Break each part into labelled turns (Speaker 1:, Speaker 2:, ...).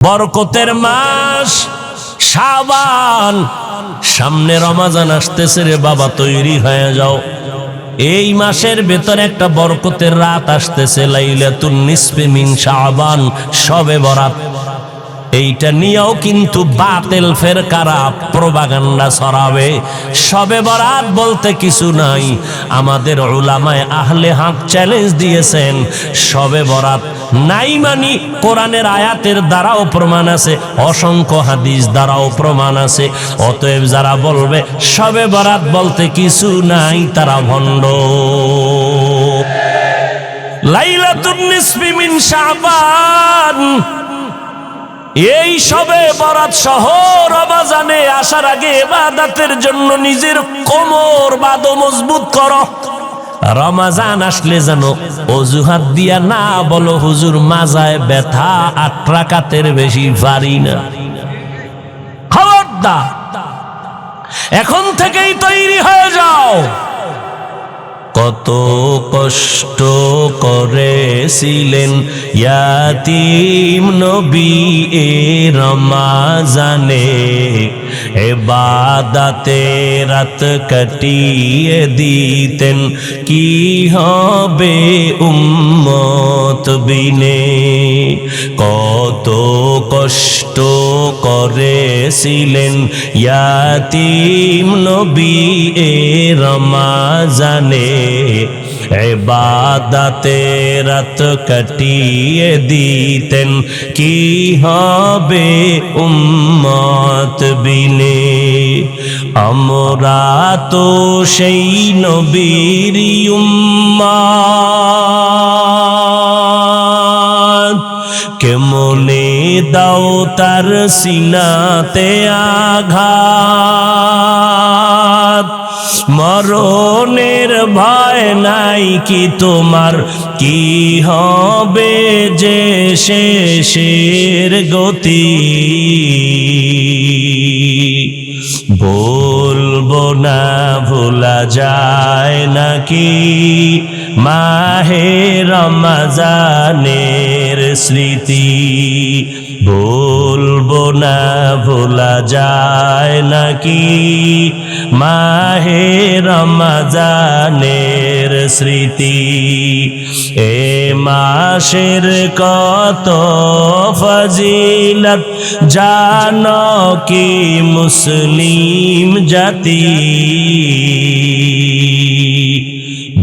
Speaker 1: বরকতের মাস শাবান, সামনে রমজান আসতেছে রে বাবা, তৈরি হয়ে যাও। এই মাসের ভেতর একটা বরকতের রাত আসতেছে, লাইলাতুন নিসফি মিন শাবান, শবে বরাত। এইটা নিয়েও কিন্তু বাতিল ফেরকারা প্রোপাগান্ডা ছড়াবে। শবে বরাত বলতে কিছু নাই। আমাদের উলামায়ে আহলে হক চ্যালেঞ্জ দিয়েছেন, শবে বরাত নাই মানি কোরআনের আয়াতের দ্বারাও প্রমাণ আছে, অসংখ্য হাদিস দ্বারাও প্রমাণ আছে। অতএব যারা বলবে শবে বরাত বলতে কিছু নাই, তারা ভণ্ড। লাইলাতুন নিসফি মিন শাবান, এই শবে বরাত সহ রমজানে আসার আগে ইবাদতের জন্য নিজের কোমর বাঁধো, মজবুত করো। রমজান আসলে যেন অজুহাত দিয়া না বলো হুজুর মাজায় ব্যথা, 8 রাকাতের বেশি পারি না। খবরদার, এখন থেকেই তৈরি হয়ে যাও। কত কষ্ট করেছিলেন ইয়াতীম নবী এ রমজানে, ইবাদতে রাত কাটিয়ে দিতেন, কি হবে উম্মত বিনে। কত কষ্ট করেছিলেন ইয়াতীম নবী এ রমজানে, ইবাদতে রাত কাটিয়ে দিতেন, কি হবে উম্মত বিনে। আমরা তো সেই নবীর উম্মত, কেমনে দাও তার সিনাতে আঘাত। মরণের ভয় নাই কি তোমার, কি হবে যে শেষের গতি। বলবো না ভোলা যায় নাকি মাহে রমজানের স্মৃতি। বলবো না ভোলা যায় নাকি মাহে রমজানের স্মৃতি। এ মাসের কত ফজিলত জানো কি মুসলিম জাতি।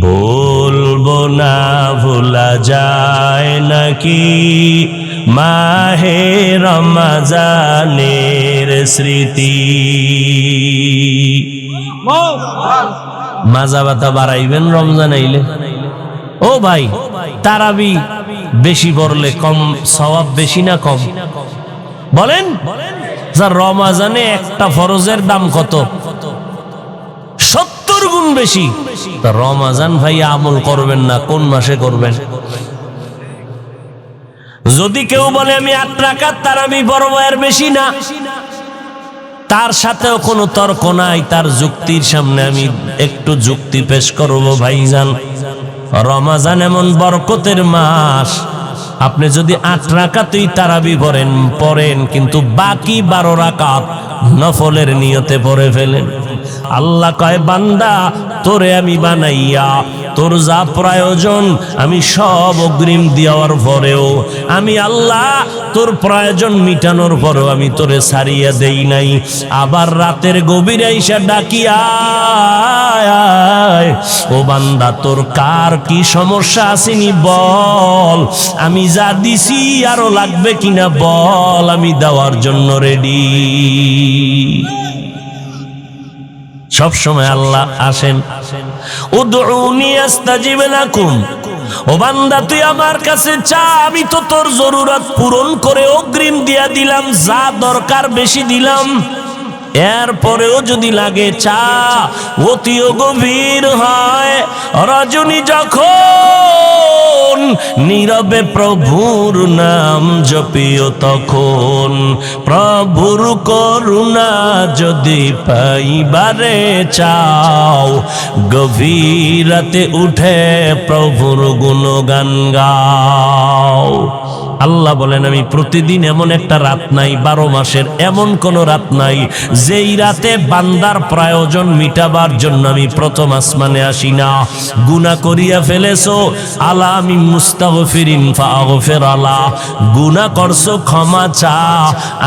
Speaker 1: বলবো না ভোলা যায় নাকি মাহে রমজানের স্মৃতি। মাজা বাতা বাড়াইবেন রমজান আইলে। ও ভাই, তারাবি বেশি পড়লে কম সওয়াব বেশি না কম বলেন? যা রমজানে একটা ফরজের দাম কত? 70 গুণ বেশি। তা রমজান ভাই আমল করবেন না, কোন মাসে করবেন? যদি কেউ বলে আমি 8 রাকাত তারাবি পড়ব, এর বেশি না, তার সাথেও কোনো তর্ক নাই। তার যুক্তির সামনে আমি একটু যুক্তি পেশ করব। ভাইজান, রমজান এমন বরকতের মাস, আপনি যদি 8 রাকাতই তারাবি পড়েন কিন্তু বাকি 12 রাকাত নফলের নিয়তে পড়ে ফেলেন। আল্লাহ কয়, বান্দা তোরে আমি বানাইয়া তোর যা প্রয়োজন আমি সব অগ্রিম দেওয়ার পরেও, আমি আল্লাহ তোর প্রয়োজন মিটানোর পরেও আমি তোরে ছাড়িয়া দেই নাই। আবার রাতের গভীরে আইসা ডাকিয়া, ও বান্দা তোর কার কি সমস্যা আসেনি বল, আমি যা দিছি আরো লাগবে কিনা বল, আমি দেওয়ার জন্য রেডি। সব সময় আল্লাহ আসেন। উদউনি আস্তাজিব লাকুম, ও বান্দা তুই আমার কাছে চা, আমি তো তোর জরুরত পূরণ করে অগ্রিম দিয়া দিলাম, যা দরকার বেশি দিলাম। এরপরেও যদি লাগে চা, অতিও গভীর হয়, রজনী যখন নীরবে প্রভুর নাম জপিও তখন, প্রভুর করুণা যদি পাইবারে চাও, গভীর রাতে উঠে প্রভুর গুণগান গাও। আল্লাহ বলেন আমি প্রতিদিন এমন একটা রাত নাই, 12 মাসের এমন কোন রাত নাই যেই রাতে বান্দার প্রয়োজন মিটাবার জন্য আমি প্রথম আসমানে আসি না। গুনাহ করিয়া ফেলেছো, আলা আমি মুস্তাগফিরিন ফাগফির আলা, গুনাহ করছো ক্ষমা চা,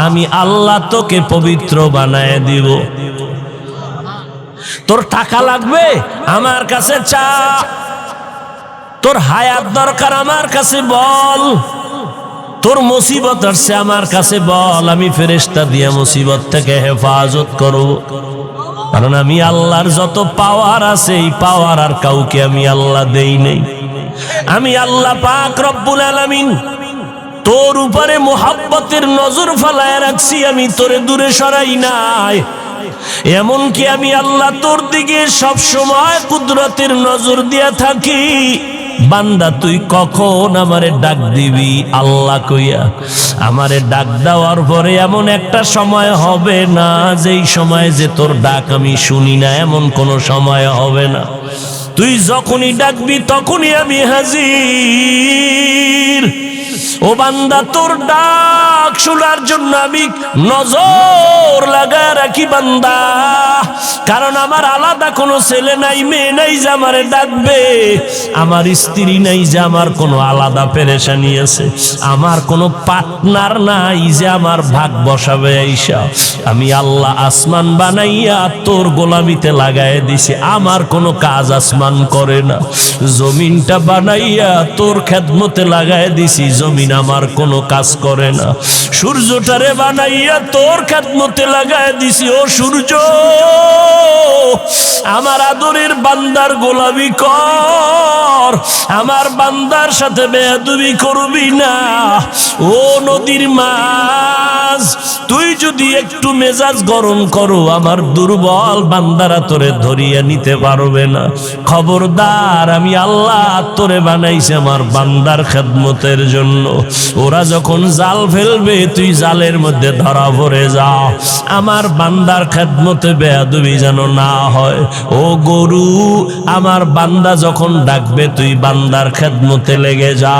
Speaker 1: আমি আল্লাহ তোকে পবিত্র বানায় দিব। তোর টাকা লাগবে আমার কাছে চা, তোর হায়াত দরকার আমার কাছে বল, তোর মুসিবত আসছে আমার কাছে বল, আমি ফেরেশতা দিয়ে মুসিবত থেকে হেফাজত করব। কারণ আমি আল্লাহর যত পাওয়ার আছে এই পাওয়ার আর কাউকে আমি আল্লাহ দেই নাই। আমি আল্লাহ পাক রব্বুল আলামিন তোর উপরে মোহাব্বতের নজর ফালায় রাখছি, আমি তোরে দূরে সরাই নাই। এমনকি আমি আল্লাহ তোর দিকে সব সময় কুদরতের নজর দিয়া থাকি। বান্দা তুই কখন আমারে ডাক দিবি আল্লাহ কইয়া, আমারে ডাক দেওয়ার পরে এমন একটা সময় হবে না যেই সময় যে তোর ডাক আমি শুনি না, এমন কোন সময় হবে না। তুই যখনই ডাকবি তখনই আমি হাজির। ও বান্দা তোর ডাক শোনার জন্য আমি নজর লাগায় রাখি বান্দা, কারণ আমার আলাদা কোনো ছেলে নাই, মেয়ে নাই যে আমারে ডাকবে, আমার স্ত্রী নাই যে আমার কোনো আলাদা পেরেশানি আছে, আমার কোনো পার্টনার নাই যে আমার ভাগ বসাবে আইসা। আমি আল্লাহ আসমান বানাইয়া তোর গোলামিতে লাগায় দিছি, আমার কোনো কাজ আসমান করে না। জমিনটা বানাইয়া তোর খেদমতে লাগায় দিছি, জমিন আমার কোনো কাজ করে না। সূর্যটারে বানাইয়া তোর খেদমতে লাগায় দিছি, ও সূর্য আমার আদরের বান্দার গোলামি কর, আমার বান্দার সাথে বেয়াদবি করবি না। ও নদীর মাছ, তুই যদি একটু মেজাজ গরম করো আমার দুর্বল বান্দারা তোরে ধরিয়া নিতে পারবে না। খবরদার, আমি আল্লাহ তোরে বানাইছি আমার বান্দার খেদমতের জন্য। ওরা যখন জাল ফেলবে তুই জালের মধ্যে ধরা পড়ে যা, আমার বান্দার খেদমতে বেয়াদবি যেন না হয়। ও গরু, আমার বান্দা যখন ডাকবে তুই বান্দার খেদমতে লেগে যা।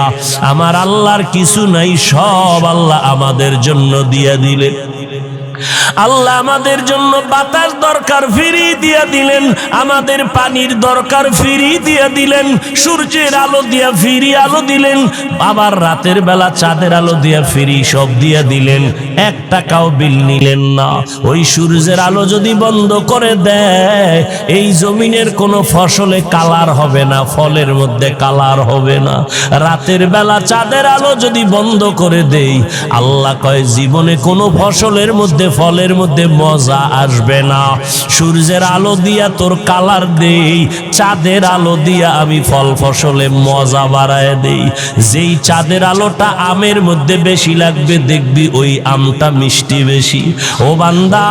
Speaker 1: আমার আল্লাহর কিছু নাই, সব আল্লাহ আমাদের জন্য দিয়ে দিলে। আল্লাহ আমাদের জন্য বাতাস দরকার ফিরি দিয়া দিলেন, আমাদের পানির দরকার ফিরি দিয়া দিলেন, সূর্যের আলো দিয়া ফিরি আলো দিলেন, আবার রাতের বেলা চাঁদের আলো দিয়া ফিরি সব দিয়া দিলেন। 1 টাকাও বিল নিলেন না। ওই সূর্যের আলো যদি বন্ধ করে দেয় এই জমিনের কোনো ফসলে কালার হবে না, ফলের মধ্যে কালার হবে না। রাতের বেলা চাঁদের আলো যদি বন্ধ করে দেই, আল্লাহ কয় জীবনে কোনো ফসলের মধ্যে ফলের মধ্যে মজা আসবে না। সূর্যের আলো দিয়া তোর কালার দেই, চাঁদের আলো দিয়া আমি ফল ফসলে মজা বাড়ায় দেই। যেই চাঁদের আলোটা আমের মধ্যে বেশি লাগবে দেখবি ওই আমটা মিষ্টি বেশি। ও বান্দা,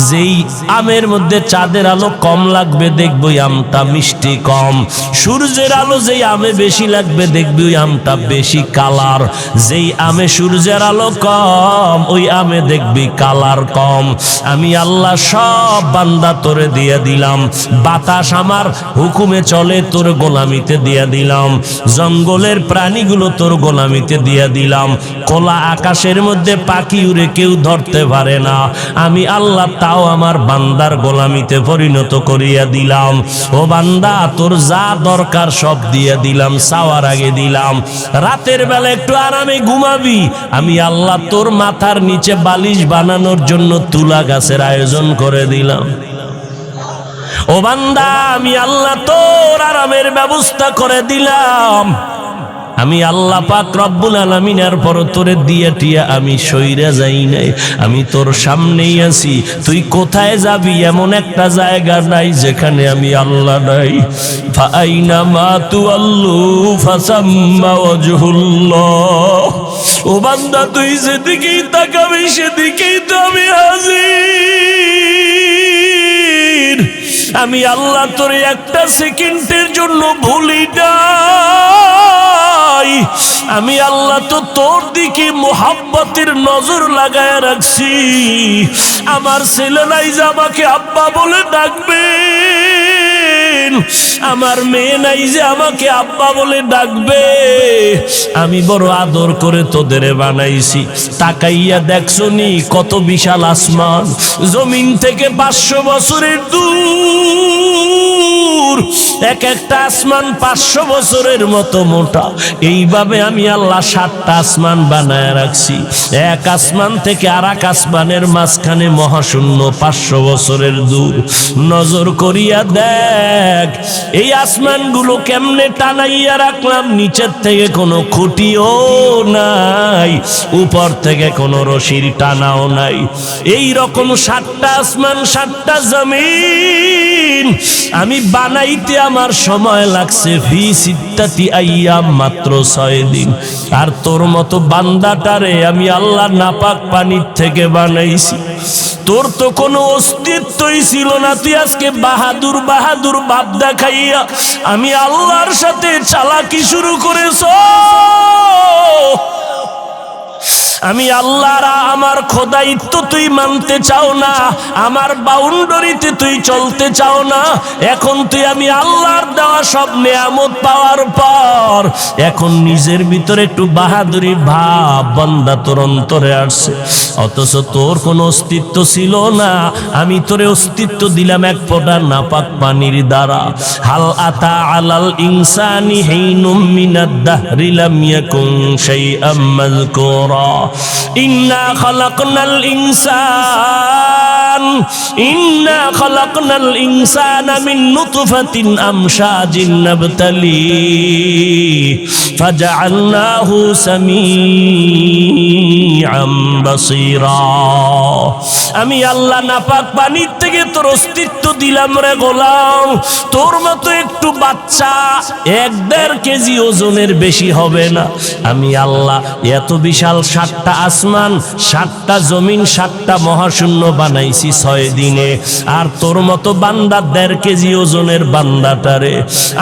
Speaker 1: যেই আমের মধ্যে চাঁদের আলো কম লাগবে দেখবি ওই আমটা মিষ্টি কম। সূর্যের আলো যেই আমে বেশি লাগবে দেখবি ওই আমটা বেশি কালার। যেই আমে সূর্যের আলো কম ওই আমে দেখবি কালার কম। আমি আল্লাহ সব বান্দা তোরে দিয়ে দিলাম। বাতাস আমার হুকুমে চলে, তোর গোলামিতে দিয়ে দিলাম। জঙ্গলের প্রাণীগুলো তোর গোলামিতে দিয়ে দিলাম। খোলা আকাশের মধ্যে পাখি উড়ে কেউ ধরতে পারে না, আমি আল্লাহ তাও আমার বান্দার গোলামিতে পরিণত করিয়া দিলাম। ও বান্দা, তোর যা দরকার সব দিয়ে দিলাম, চাওয়ার আগে দিলাম। রাতের বেলা একটু আরামে ঘুমাবি, আমি আল্লাহ তোর মাথার নিচে বালিশ বানানোর জন্য তুলা গাছের আয়োজন করে দিলাম। ও বান্দা, আমি আল্লাহ তোর আরামের ব্যবস্থা করে দিলাম। আমি আল্লাহ পাক রব্বুল আলামিনের পর তোরে দিয়া টিয়া আমি সইরা যাই নাই, আমি তোর সামনেই আছি। তুই কোথায় যাবি এমন একটা জায়গা নাই যেখানে আমি আল্লাহ নাই। ফাআইনা মা তুআল্লু ফাসাম্মা ওয়াজহুল্লাহ। ও বান্দা, তুই যেদিকেই তাকাবি সেদিকেই তো আমি হাজির। আমি আল্লাহ তোরে একটা সেকেন্ডের জন্য ভুলি না। আমি আল্লাহ তো তোর দিকে মোহাব্বতের নজর লাগায় রাখছি। আমার ছেলে নাই যে আমাকে আব্বা বলে ডাকবে, আমার মেয়ে নাই যে আমাকে আব্বা বলে ডাকবে। আমি বড় আদর করে তোদের বানাইছি। তাকাইয়া দেখছো নি কত বিশাল আসমান, জমিন থেকে 500 বছরের দূর। এক একটা আসমান 500 বছরের মতো মোটা। এইভাবে আমি আল্লাহ 7টা আসমান বানায় রাখছি। এক আসমান থেকে আর এক আসমানের মাঝখানে মহাশূন্য 500 বছরের দূর। নজর করিয়া দেখ এই আসমানগুলো কেমনে টানাইয়া রাখলাম। নিচের থেকে কোনো খুঁটিও নাই, উপর থেকে কোনো রশির টানাও নাই। এই রকম 7টা আসমান 7টা জমিন আমি বানাইতে আমার সময় লাগছে ফি সিত্তাতি আইয়াম, মাত্র 6 দিন। আর তোর মতো বান্দাটারে আমি আল্লাহ নাপাক পানির থেকে বানাইছি। তোর তো কোনো অস্তিত্বই ছিল না, তুই আজকে বাহাদুর বাহাদুর ভাব দেখাইয়া আমি আল্লাহর সাথে চালাকি শুরু করেছ। আমি আল্লাহর আমার খোদাইত্ব তুই মানতে চাও না, আমার বাউন্ডারিতে তুই চলতে চাও না। এখন তুই আমি আল্লাহর দেওয়া সব নেয়ামত পাওয়ার পর এখন নিজের ভিতরে একটু বাহাদুরি ভাব বান্দা তোর অন্তরে আসছে, অথচ তোর কোনো অস্তিত্ব ছিল না। আমি তোরে অস্তিত্ব দিলাম এক ফোঁটা নাপাক পানির দ্বারা। হাল আতা আলাল ইনসানি হিনুম মিনাদ দাহরি লাম ইয়াকুন শাইআম মাযকুরা ইন্না খালাকনাল ইনসানা মিন নুতফাতিন আমশাজিন নাবতালি ফাজআলনাহু সামিআম বাসীরা। আমি আল্লাহ নাপাক পানির থেকে তোর অস্তিত্ব দিলাম রে গোলাম। তোর মতো একটু বাচ্চা 1-1.5 কেজি ওজনের বেশি হবে না। আমি আল্লাহ এত বিশাল 7টা আসমান 7টা জমিন 7টা মহাশূন্য বানাইছি 6 দিনে। আর তোর মতো বান্দা 1.5 কেজি ওজনের বান্দাটারে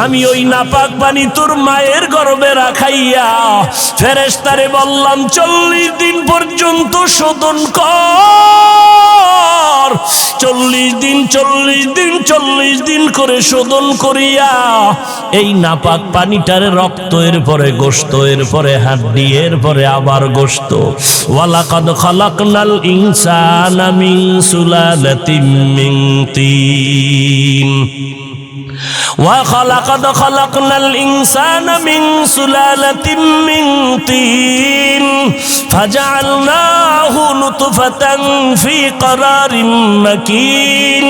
Speaker 1: আমি ওই নাপাক পানি তোর মায়ের গর্ভে রাখাইয়া ফেরেশতারে বললাম 40 দিন পর্যন্ত শোধন কর। 40 দিন করে শোধন করিয়া এই নাপাক পানিটারে রক্ত, এর পরে গোশত, এর পরে হাড্ডি, এর পরে আবার গোশত। ওয়ালাকাদ খালাকনাল ইনসানা মিন সুলালাতিন মিন তিন وَلَقَدْ خَلَقْنَا الْإِنسَانَ مِنْ سُلَالَةٍ مِنْ طِينٍ فَجَعَلْنَاهُ نُطْفَةً فِي قَرَارٍ مَكِينٍ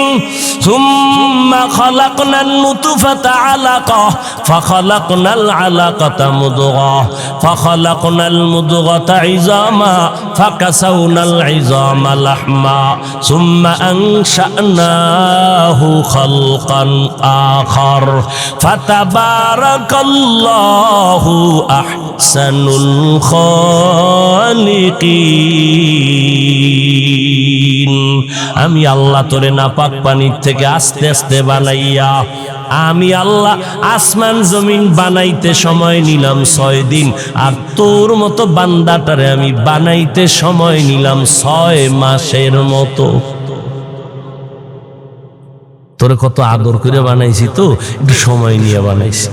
Speaker 1: ثُمَّ خَلَقْنَا النُّطْفَةَ عَلَقَةً فَخَلَقْنَا الْعَلَقَةَ مُضْغَةً فَخَلَقْنَا الْمُضْغَةَ عِظَامًا فَكَسَوْنَا الْعِظَامَ لَحْمًا ثُمَّ أَنشَأْنَاهُ خَلْقًا آخر فتبارك الله أحسن الخالقين। আমি আল্লাহ তোরে নাপাক পানির থেকে আস্তে আস্তে বানাইয়া আমি আল্লাহ আসমান জমিন বানাইতে সময় নিলাম 6 দিন। আর তোর মতো বান্দাটারে আমি বানাইতে সময় নিলাম 6 মাসের মতো। তোরে কত আদর করে বানাইছি, তো একটু সময় নিয়ে বানাইছি,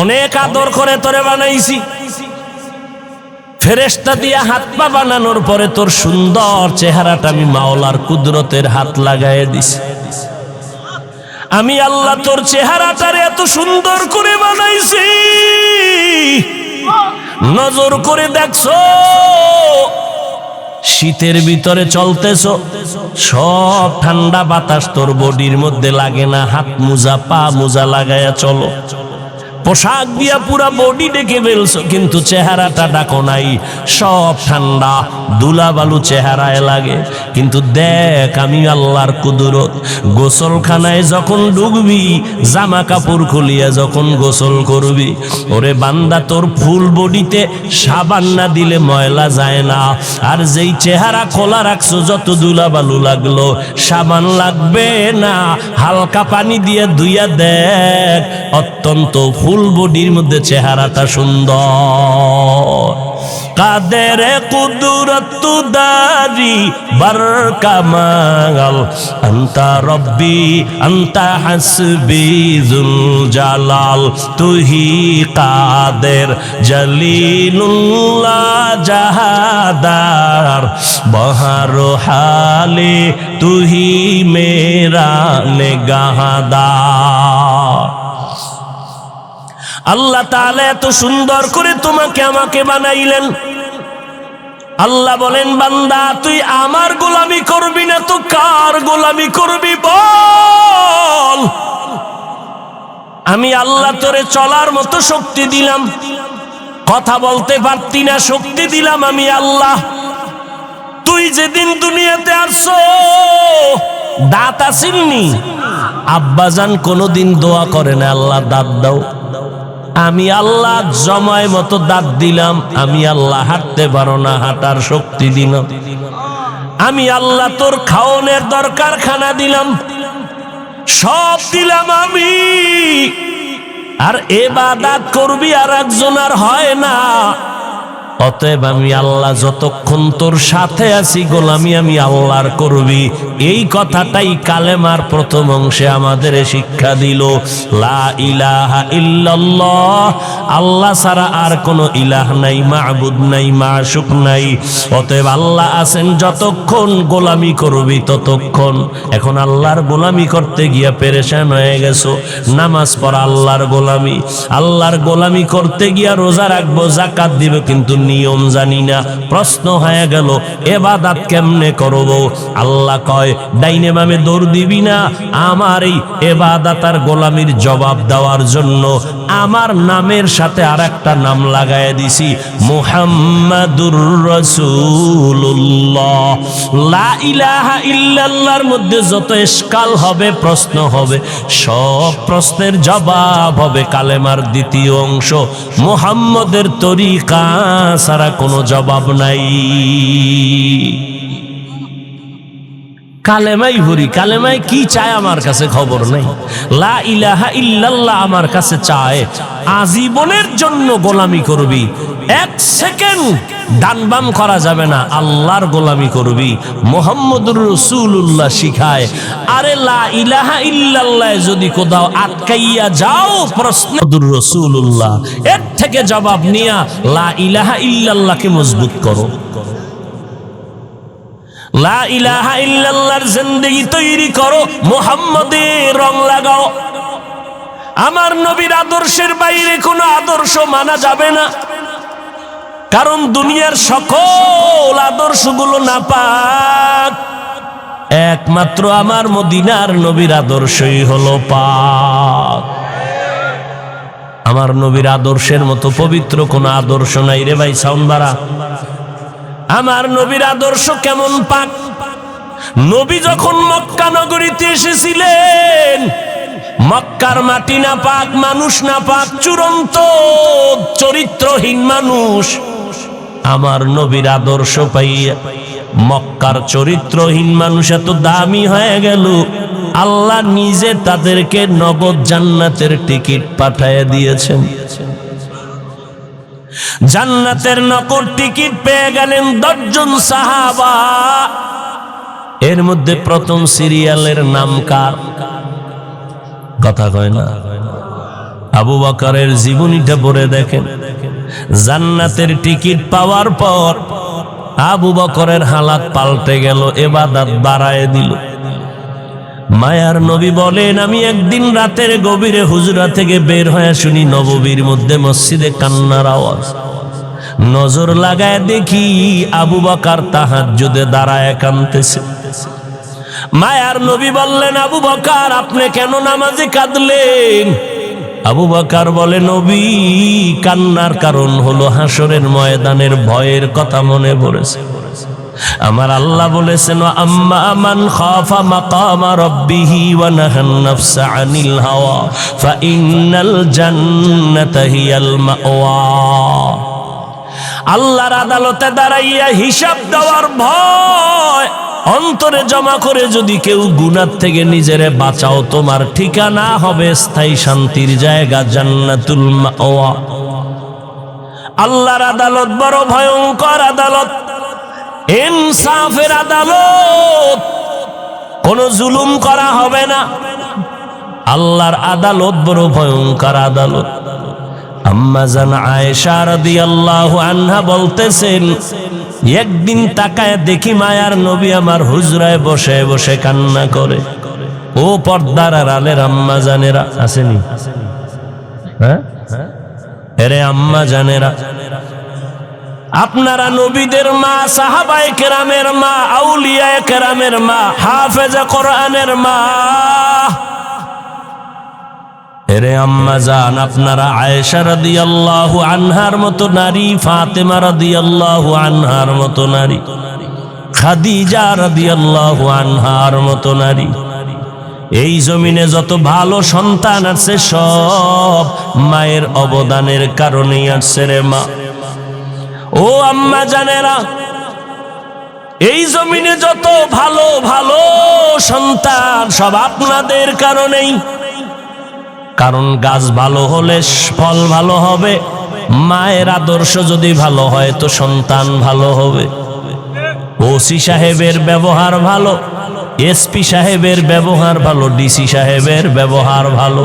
Speaker 1: অনেক আদর করে তোরে বানাইছি। ফেরেশতা দিয়া হাত পা বানানোর পরে তোর সুন্দর চেহারাটা আমি মাওলার কুদরতের হাত লাগায় দিছি। আমি আল্লাহ তোর চেহারাটারে এত সুন্দর করে বানাইছি, নজর করে দেখছো শীতের ভিতরে চলতেছ, সব ঠান্ডা বাতাস তোর বডির মধ্যে লাগে না। হাত মোজা পা মোজা লাগায়া চলো, পোশাক দিয়া পুরা বডি ডেকে ফেলছো, কিন্তু চেহারাটা ডাকো নাই। সব ঠান্ডা ধুলাবালু চেহারায় লাগে। কিন্তু দেখ আমি আল্লাহর কুদরত, গোসলখানায় যখন ঢুকবি, জামা কাপড় খুলিয়া যখন গোসল করবি, ওরে বান্দা তোর ফুল বডিতে সাবান না দিলে ময়লা যায় না। আর যেই চেহারা খোলা রাখছো, যত ধুলাবালু লাগলো সাবান লাগবে না। হালকা পানি দিয়ে ধুইয়া দেখ, অত্যন্ত ফুল বডির মধ্যে চেহারাটা সুন্দর। কাদের কুদরত দারি বরকামাল আন্তা রব্বি আন্তা হাসবি যুল জালাল তুহি কাদের জলিলুল্লাহ জাহাদার বহর হালে তুহি মেরা নেগাহদার। আল্লাহ তাআলা এত সুন্দর করে তোমাকে আমাকে বানাইলেন। আল্লাহ বলেন, বান্দা তুই আমার গোলামি করবি না তো কার গোলামি করবি বল। আমি আল্লাহ তোরে চলার মতো শক্তি দিলাম, কথা বলতে পারতি না শক্তি দিলাম আমি আল্লাহ। তুই যেদিন দুনিয়াতে আসছো দাঁত আসিলনি, আব্বাজান কোনোদিন দোয়া করে না আল্লাহ দাঁত দাও। আমি আল্লাহ জমায় মতো দাঁত দিলাম। আমি আল্লাহ হাঁটতে পারো না, হাঁটার শক্তি দিলাম। আমি আল্লাহ তোর খাওয়ানোর দরকার খানা দিলাম, সব দিলাম আমি। আর ইবাদত করবি আর একজন আর হয় না। অতএব আমি আল্লাহ যতক্ষণ তোর সাথে আছি গোলামি আমি আল্লাহর করবি। এই কথাটাই কালেমার প্রথম অংশে আমাদের শিক্ষা দিল, লা ইলাহা ইল্লাল্লাহ, আল্লাহ ছাড়া আর কোনো ইলাহ নাই, মাবুদ নাই, মাশুক নাই। অতএব আল্লাহ আছেন যতক্ষণ গোলামি করবি ততক্ষণ। এখন আল্লাহর গোলামি করতে গিয়া পেরেশান হয়ে গেছো। নামাজ পড়া আল্লাহর গোলামি, আল্লাহর গোলামি করতে গিয়া রোজা রাখবো, যাকাত দিব, কিন্তু নিয়ম জানি না। প্রশ্ন হয়ে গেল ইবাদত কেমনে করব? আল্লাহ কয় ডাইনে বামে দৌড় দিবি না। আমার এই ইবাদত আর গোলামির জবাব দেওয়ার জন্য আমার নামের সাথে আরেকটা নাম লাগায় দিছি, মুহাম্মাদুর রাসূলুল্লাহ। লা ইলাহা ইল্লাল্লাহর মধ্যে যত ইশকাল হবে, প্রশ্ন হবে, সব প্রশ্নের জবাব হবে কালেমার দ্বিতীয় অংশ, মুহাম্মদের তরিকা ছাড়া কোনো জবাব নাই। কালেমাই ভরি, কালেমায় কি চায় আমার কাছে খবর নাই। লা ইলাহা ইল্লাল্লাহ আমার কাছে চায় আজীবনের জন্য গোলামি করবি, এক সেকেন্ড ডান বাম করা যাবে না, আল্লাহর গোলামি করবি। মুহাম্মদুর রাসূলুল্লাহ শিখায়। আরে লা ইলাহা ইল্লাল্লাহ যদি কোথাও আটকাইয়া যাও প্রশ্নদুর রাসূলুল্লাহ, এর থেকে জবাব নিয়া লা ইলাহা ইল্লাল্লাহকে মজবুত করো। লা ইলাহা ইল্লাল্লাহর জিন্দেগি তৈরি করো, মুহাম্মদের রং লাগাও। আমার নবীর আদর্শের বাইরে কোনো আদর্শ মানা যাবে না, কারণ দুনিয়ার সকল আদর্শগুলো নাপাক। একমাত্র আমার মদিনার নবীর আদর্শই হলো পাক। আমার নবীর আদর্শের মতো পবিত্র কোনো আদর্শ নাই রে ভাই। সাউন্ড বাড়া। আমার নবীর আদর্শ কেমন পাক। নবী যখন মক্কা নগরীতে এসেছিলেন, মক্কার মাটি না পাক, মানুষ না পাক, চূড়ান্ত চরিত্রহীন মানুষ। আমার নবীর আদর্শ পাইয়া মক্কার চরিত্রহীন মানুষ এত দামি হয়ে গেল, আল্লাহ নিজে তাদেরকে নগদ জান্নাতের টিকিট পাঠাইয়া দিয়েছেন। জান্নাতের নগদ টিকিট পেয়ে গেলেন 10 জন সাহাবা। এর মধ্যে প্রথম সিরিয়ালের নাম কার? কথা কয় না। আবু বকরের জীবনীটা পড়ে দেখেন। জান্নাতের টিকিট পাওয়ার পর আবু বকরের হালাত পাল্টে গেল, ইবাদত বাড়ায় দিল। মায়ার নবী বলেন, আমি একদিন রাতের গভীরে হুজরা থেকে বের হয়ে শুনি নববীর মধ্যে মসজিদে কান্নার আওয়াজ। নজর লাগায় দেখি আবু বকর তাহাজ্জুদে দাঁড়ায় কাঁদতেছে। মায়ার নবী বললেন, আবু বকর আপনি কেন নামাজে কাঁদলেন? আবু বকর বলে, নবী কান্নার কারণ হলো হাসরের ময়দানের ভয়ের কথা মনে পড়েছে। আমার আল্লাহ বলেছেন, আম্মা মান খাফা মাকামা রাব্বিহি ওয়া নাহান নাফসা আনিল হাওয়া ফাইন্নাল জান্নাতা হিয়াল মাওয়া। আল্লাহর আদালতে দাঁড়াইয়া হিসাব দেওয়ার ভয় অন্তরে জমা করে যদি কেউ গুনাহ থেকে নিজেরে বাঁচাও, তোমার ঠিকানা হবে স্থায়ী শান্তির জায়গা, জান্নাতুল মাওয়া। আল্লাহর আদালত বড় ভয়ঙ্কর আদালত, ইনসাফের আদালত, কোনো জুলুম করা হবে না। আল্লাহর আদালত বড় ভয়ঙ্কর আদালত। আম্মা জান আয়েশা রাদিয়াল্লাহু আনহা বলতেছেন, একদিন তাকায় দেখি মায়ার নবী আমার হুজরায় বসে বসে কান্না করে। ও পর্দার আড়ালের আম্মা জানেরা আসেনি? হ্যাঁ, এরে আম্মা জানেরা, আপনারা নবীদের মা, সাহাবায়ে কেরামের মা, আউলিয়ায়ে কেরামের মা, হাফেজে কোরআনের মা। এরে আম্মা জান, আপনারা আয়েশা রাদিয়াল্লাহু আনহার মতো নারী, ফাতেমা রাদিয়াল্লাহু আনহার মতো নারী, খাদিজা রাদিয়াল্লাহু আনহার মতো নারী। এই জমিনে যত ভালো সন্তান আছে সব মায়ের অবদানের কারণেই আসছে রে মা। ও আম্মা জানেরা, এই জমিনে যত ভালো ভালো সন্তান সব আপনাদের কারণেই। কারণ গাছ ভালো হলে ফল ভালো হবে, মায়ের আদর্শ যদি ভালো হয় তো সন্তান ভালো হবে। ওসি সাহেবের ব্যবহার ভালো, এসপি সাহেবের ব্যবহার ভালো, ডিসি সাহেবের ব্যবহার ভালো,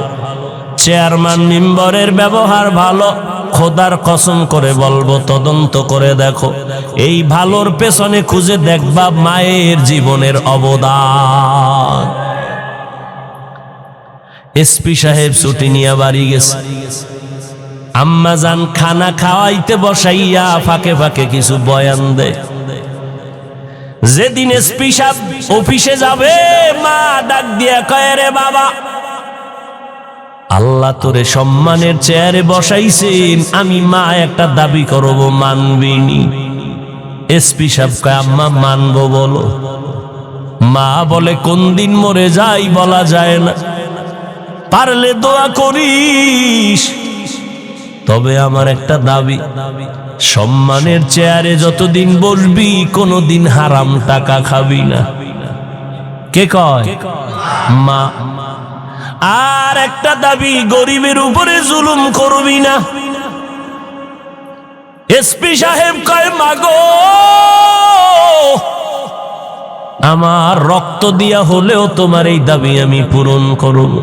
Speaker 1: চেয়ারম্যান মেম্বারের ব্যবহার ভালো। খোদার কসম করে বলবো, তদন্ত করে দেখো, এই ভালোর পেছনে খুঁজে দেখবা মায়ের জীবনের অবদান। এসপি সাহেব ছুটি নিয়ে বাড়ি গেছে, আম্মা জান খানা খাওয়াইতে বসাইয়া ফাঁকে ফাঁকে কিছু বয়ান দেয়। যেদিন এসপি সাহেব অফিসে যাবে, মা ডাক দিয়া কয়, রে বাবা, আল্লাহ তোরে সম্মানের চেয়ারে বসাইছেন, আমি মা একটা দাবি করব, মানবিনি? এসপি সাহেব কয়, আম্মা মানবো বলো। মা বলে, কোন দিন মরে যাই বলা যায় না, পারলে দোয়া করিস, তবে আমার একটা দাবি, সম্মানের চেয়ারে যতদিন বসবি কোনদিন হারাম টাকা খাবি না। কে কয়? মা। আর একটা দাবি, গরিবের উপরে জুলুম করবি না। এসপি সাহেব কয়, মাগো, আমার রক্ত দিয়া হলেও তোমার এই দাবি আমি পূরণ করব।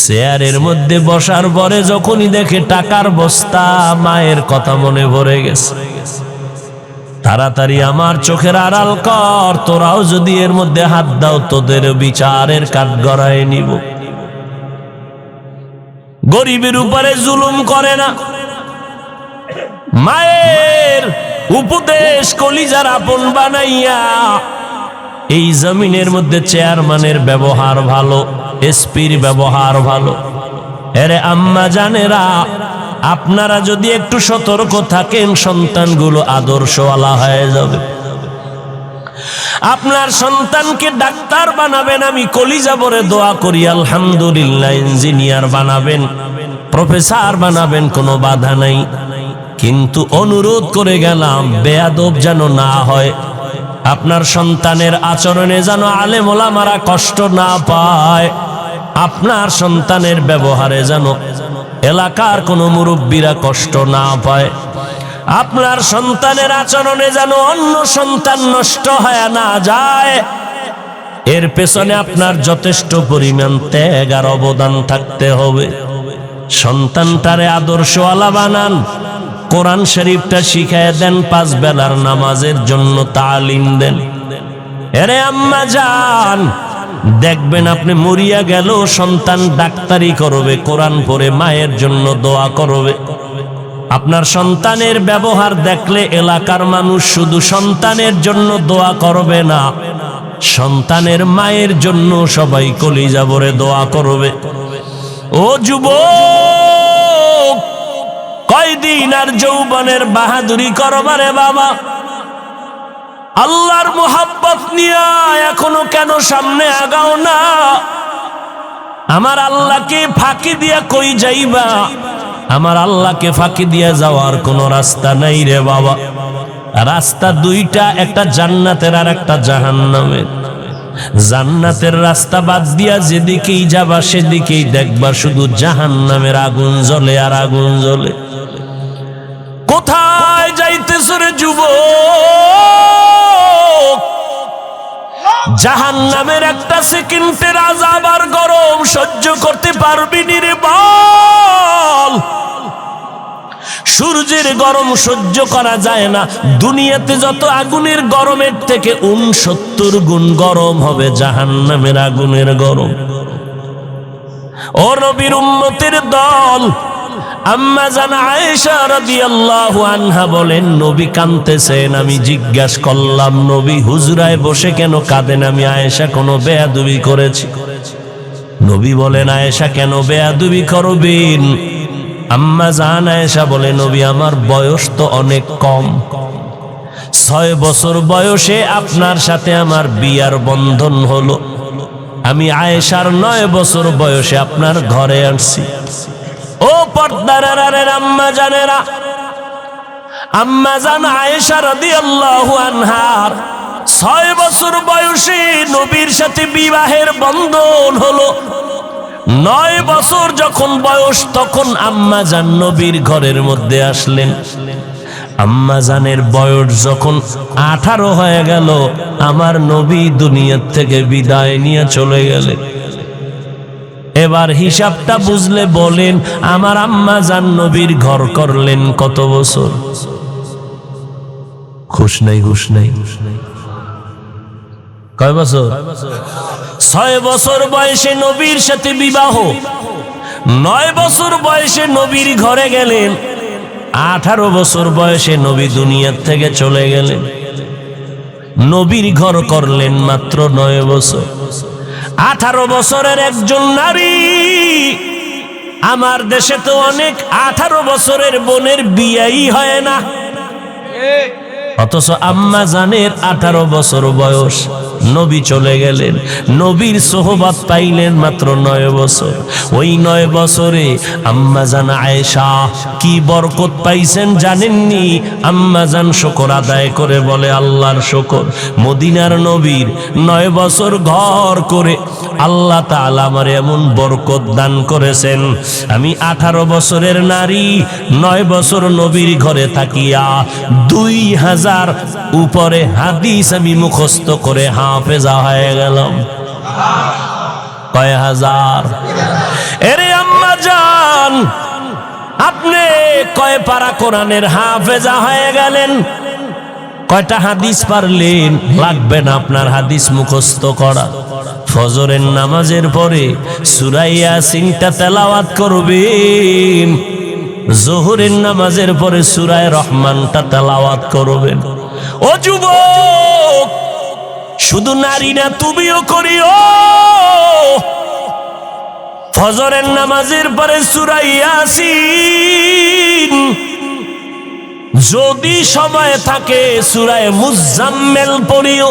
Speaker 1: চেয়ারের মধ্যে বসার পরে যখনই দেখে টাকার বস্তা, মায়ের কথা মনে পড়ে গেছে। তাড়াতাড়ি আমার চোখের আড়াল কর, তোরাও যদি এর মধ্যে হাত দাও তোদের বিচারের কাঠগড়ায় নিব। গরিবের উপরে জুলুম করে না। মায়ের উপদেশ কলিজার আপন বানাইয়া এই জমিনের মধ্যে চেয়ারম্যানের ব্যবহার ভালো, এসপির ব্যবহার ভালো। এরে আম্মা জানেরা, আপনারা যদি একটু সতর্ক থাকেন, সন্তানগুলো আদর্শওয়ালা হয়ে যাবে। আপনার সন্তানকে ডাক্তার বানাবেন, আমি কলিজা ভরে দোয়া করি, আলহামদুলিল্লাহ। ইঞ্জিনিয়ার বানাবেন, প্রফেসর বানাবেন, কোনো বাধা নাই। কিন্তু অনুরোধ করে গেলাম, বেয়াদব যেন না হয়। আপনার সন্তানের আচরণে যেন আলেম ওলামারা কষ্ট না পায়। আপনার সন্তানের ব্যবহারে যেন এলাকার কোনো মুরব্বীরা কষ্ট না পায়। আপনার সন্তানের আচরণে যেন অন্য সন্তান নষ্ট হয়ে না যায়। এর পেছনে আপনার যথেষ্ট পরিমাণ ত্যাগ আর অবদান থাকতে হবে। সন্তানটারে আদর্শওয়ালা বানান, কোরআন শরীফটা শিখায় দেন, 5 বেলার নামাজের জন্য তালিম দেন। এরে আম্মা জান, দেখবেন আপনি মরিয়া গেল, সন্তান ডাক্তারি করবে, কোরআন পড়ে মায়ের জন্য দোয়া করবে। আপনার সন্তানের ব্যবহার দেখলে এলাকার মানুষ শুধু সন্তানের জন্য দোয়া করবে না, সন্তানের মায়ের জন্য সবাই কলিজা ভরে দোয়া করবে। ও যুবক, কয়দিন আর যৌবনের বাহাদুরি করবারে বাবা? আল্লাহর মোহাব্বত নিয়া এখনো কেন সামনে আগাও না? আমার আল্লাহকে ফাঁকি দিয়া কই যাইবা? আমার আল্লাহকে ফাঁকি দিয়া যাওয়ার কোনো রাস্তা নাই রে বাবা। রাস্তা দুইটা, একটা জান্নাতের আর একটা জাহান্নামের। জান্নাতের রাস্তা বাদ দিয়া যেদিকেই যাবা সেদিকেই দেখবা শুধু জাহান্নামের আগুন জ্বলে আর আগুন জ্বলে। কোথায় যাইতেছ রে যুবক? জাহান্নামের একটা সেকেন্ডের আযাব আর গরম সহ্য করতে পারবি নি রে বল? সূর্যের গরম সহ্য করা যায় না। দুনিয়াতে যত আগুনের গরমের থেকে 69 গুণ গরম হবে জাহান্নামের আগুনের গরম। ও নবীর উম্মতের দল, আম্মা জান আয়েশা রাদিয়াল্লাহু আনহা বলেন, নবী কাঁদতেছেন। আমি জিজ্ঞাসা করলাম, নবী হুজরায় বসে কেন কাঁদেন? আমি আয়েশা কোনো বেয়াদবি করেছি? নবী বলেন, আয়েশা কেন বেয়াদবি করবেন? আম্মা জান আয়েশা বলে, নবী আমার বয়স তো অনেক কম, 6 বছর বয়সে আপনার সাথে আমার বিয়ার বন্ধন হলো। আমি আয়েশার 9 বছর বয়সে আপনার ঘরে আসছি। ও পর্দার আড়ালের আম্মা জানেরা, আম্মা জান আয়েশা রাদিয়াল্লাহু আনহার 6 বছর বয়সে নবীর সাথে বিবাহের বন্ধন হলো। 9 বছর যখন বয়স, তখন আম্মা জান নবীর ঘরের মধ্যে আসলেন। আম্মা জানের বয়স যখন 18 হয়ে গেল, আমার নবী দুনিয়ার থেকে বিদায় নিয়ে চলে গেলেন। এবার হিসাবটা বুঝলে বলেন, আমার আম্মা জান নবীর ঘর করলেন কত বছর? খুশ নাই, হুশ নাই। কয় বছর? 6 বছর বয়সে নবীর সাথে বিবাহ, 9 বছর বয়সে নবীর ঘরে গেলেন, 18 বছর বয়সে নবী দুনিয়ার থেকে চলে গেলেন। নবীর ঘর করলেন মাত্র 9 বছর। 18 বছরের একজন নারী, আমার দেশে তো অনেক 18 বছরের বোনের বিয়েই হয় না, অথচ আম্মা জানের 18 বছর বয়স, নবী চলে গেলেন। নবীর সোহবত পাইলেন মাত্র 9 বছর। ওই 9 বছরে আম্মা জান আয়েশা কি বরকত পাইছেন জানেননি? আম্মা জান শুকর আদায় করে বলে, আল্লাহর শুকর, মদিনার নবীর 9 বছর ঘর করে আল্লাহ তাআলা আমার এমন বরকত দান করেছেন। আমি 18 বছরের নারী, 9 বছর নবীর ঘরে থাকিয়া 2000 উপরে হাদিস আমি মুখস্থ করে হাফেজা হয়ে গেলাম। কয় হাজার? এরে আম্মা জান, আপনি কয় পারা কোরআনের হাফেজা হয়ে গেলেন? কয়টা হাদিস পারলেন? লাগবে না আপনার হাদিস মুখস্থ করা। ফজরের নামাজের পরে সূরা ইয়াসিনটা তেলাওয়াত করবেন, যোহরের নামাজের পরে সূরা রহমানটা তেলাওয়াত করবেন। ও যুবক, শুধু নারী না, তুমিও করিও। ফজরের নামাজের পরে সূরা ইয়াসিন, যদি সময় থাকে সূরা মুজাম্মিল পড়িও।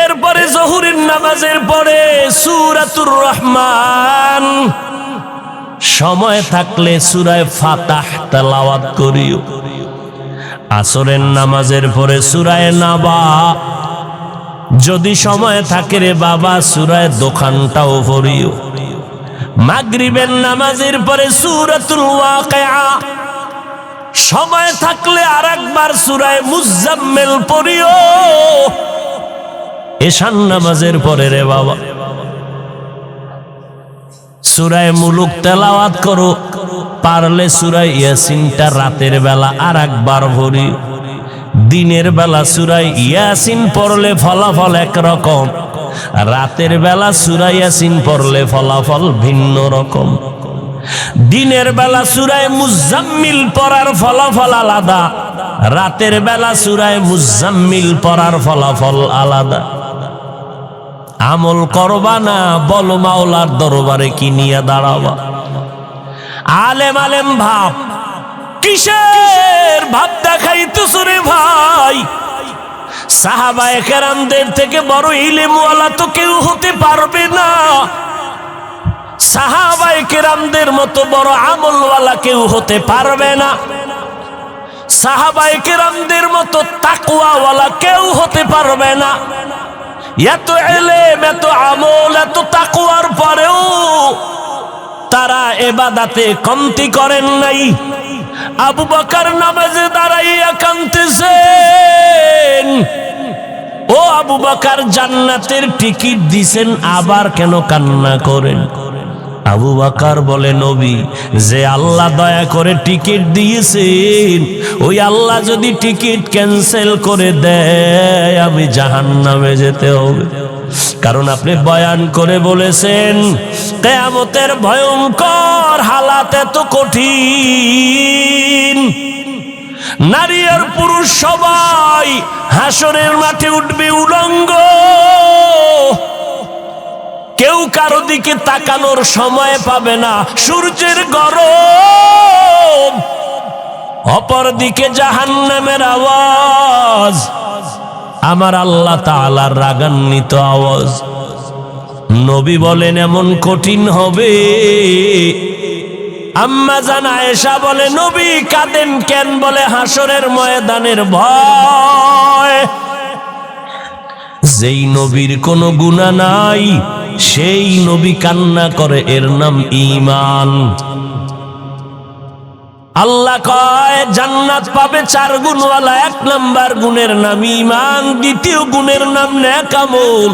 Speaker 1: এরপরে যোহরের নামাজের পরে সূরাতুর রহমান, সময় থাকলে সূরা ফাতাহ তেলাওয়াত করিও। আসরের নামাজের পরে সূরা নাবা, যদি সময় থাকে রে বাবা সূরা দোকানটাও পড়িও। মাগরিবের নামাজের পরে সূরাতুল ওয়াকিয়া, সময় থাকলে আরেকবার সূরা মুজাম্মিল পড়িও। এশার নামাজের পরে রে বাবা সূরা মুলুক তেলাওয়াত করো। পারলে সূরা ইয়াসিনটা রাতের বেলা আরেকবার পড়ি। দিনের বেলা সূরা ইয়াসিন পড়লে ফলাফল একরকম, রাতের বেলা সূরা ইয়াসিন পড়লে ফলাফল ভিন্ন রকম। দিনের বেলা সূরা মুজাম্মিল পড়ার ফলাফল আলাদা, রাতের বেলা সূরা মুজাম্মিল পড়ার ফলাফল আলাদা। আমল করবা না, বলো মাওলার দরবারে কি নিয়ে দাঁড়াবা? আলেম আলেম ভাব, কিসের ভাব দেখাইতেছ রে ভাই? সাহাবায়ে কেরামদের থেকে বড় ইলমওয়ালা তো কেউ হতে পারবে না, সাহাবায়ে কেরামদের মতো বড় আমলওয়ালা কেউ হতে পারবে না, সাহাবায়ে কেরামদের মতো তাকওয়াওয়ালা কেউ হতে পারবে না। এত ইলম, এত আমল, এত তাকওয়ার পরেও তারা ইবাদতে কমতি করেন নাই। আবু বকর নামাজে দাঁড়াইয়া কাঁদতেছেন। ও আবু বকর, জান্নাতের টিকিট দিছেন, আবার কেন কান্না করেন? আবু বকর বলে, নবী, যে আল্লাহ দয়া করে টিকিট দিয়েছেন, ওই আল্লাহ যদি টিকিট ক্যান্সেল করে দেয় আমি জাহান্নামে যেতে হবে। কারণ আপনি বয়ান করে বলেছেন কিয়ামতের ভয়ঙ্কর হালাত এত কঠিন, নারী আর পুরুষ সবাই হাসরের মাঠে উঠবে উলঙ্গ, কেউ কারো দিকে তাকানোর সময় পাবে না, সূর্যের গরম, অপর দিকে জাহান্নামের আওয়াজ, আমার আল্লাহ তাআলার রাগান্বিত আওয়াজ। নবী বলেন এমন কঠিন হবে। আম্মা জান আয়েশা বলে, নবী কাঁদেন কেন? বলে হাসরের ময়দানের ভয়। যেই নবীর কোনো গুনাহ নাই সেই নবী কান্না করে, এর নাম ঈমান। আল্লাহ কয় জান্নাত পাবে 4 গুণওয়ালা। 1 নাম্বার গুণের নাম ঈমান, দ্বিতীয় গুণের নাম নেক আমল।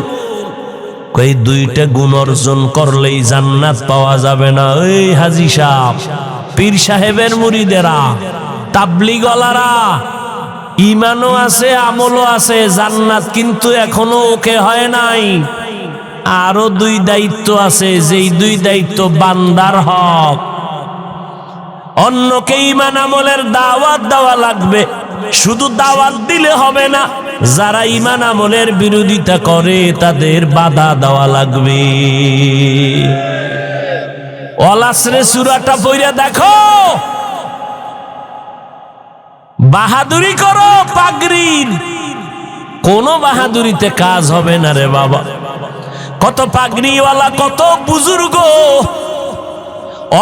Speaker 1: কই 2টা গুণ অর্জন করলেই জান্নাত পাওয়া যাবে না। এই হাজী সাহেব, পীর সাহেবের মুরিদেরা, তাবলীগওয়ালারা, ঈমানও আছে আমলও আছে, জান্নাত কিন্তু এখনো ওকে হয় নাই। আরো 2 দায়িত্ব আছে, যেই 2 দায়িত্ব বান্দার হক। অন্যকে ঈমান আমলের দাওয়াত দেওয়া লাগবে, শুধু দাওয়াত দিলে হবে না, যারা ঈমান আমলের বিরোধিতা করে তাদের বাধা দেওয়া লাগবে। ওয়াল আসরে সূরাটা পড়ে দেখো, বাহাদুরি করো পাগড়ির, কোন বাহাদুরিতে কাজ হবে না রে বাবা। কত পাগড়িওয়ালা, কত বুজুর্গ